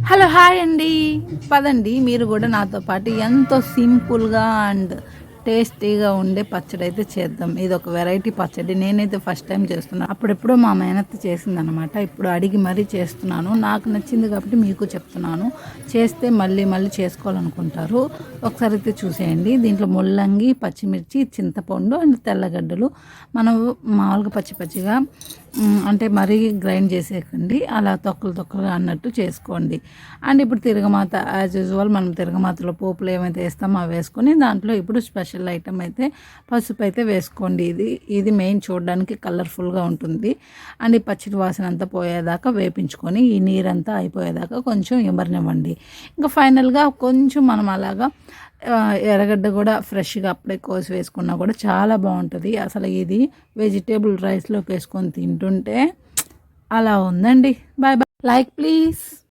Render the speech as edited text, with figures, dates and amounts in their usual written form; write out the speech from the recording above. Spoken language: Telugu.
హలో హాయ్ అండి. పదండి మీరు కూడా నాతో పాటు ఎంతో సింపుల్గా అండ్ టేస్టీగా ఉండే పచ్చడి అయితే చేద్దాం. ఇది ఒక వెరైటీ పచ్చడి. నేనైతే ఫస్ట్ టైం చేస్తున్నాను. అప్పుడెప్పుడో మా మేనత్త చేసిందనమాట. ఇప్పుడు అడిగి మరీ చేస్తున్నాను. నాకు నచ్చింది కాబట్టి మీకు చెప్తున్నాను. చేస్తే మళ్ళీ మళ్ళీ చేసుకోవాలనుకుంటారు. ఒకసారి అయితే చూసేయండి. దీంట్లో ముల్లంగి, పచ్చిమిర్చి, చింతపండు అండ్ తెల్లగడ్డలు మనం మామూలుగా పచ్చి పచ్చిగా అంటే మరీ గ్రైండ్ చేసేయకండి. అలా తొక్కలు తొక్కలుగా అన్నట్టు చేసుకోండి. అండ్ ఇప్పుడు తిరగమాత యాజ్ యూజువల్ మనం తిరగమాతలో పోపులు ఏమైతే వేస్తామో అవి వేసుకొని దాంట్లో ఇప్పుడు స్పెషల్ ఐటమ్ అయితే పసుపు అయితే వేసుకోండి. ఇది మెయిన్, చూడడానికి కలర్ఫుల్గా ఉంటుంది. అండ్ ఈ పచ్చిటి వాసన అంతా పోయేదాకా వేపించుకొని ఈ నీరంతా అయిపోయేదాకా కొంచెం ఇమరనివ్వండి. ఇంకా ఫైనల్గా కొంచెం మనం అలాగా ఎర్రగడ్డ కూడా ఫ్రెష్గా అప్పుడే కోసి వేసుకున్నా కూడా చాలా బాగుంటుంది. అసలు ఇది వెజిటేబుల్ రైస్లోకి వేసుకొని తింటుంటే అలా ఉందండి. Bye bye. Like please.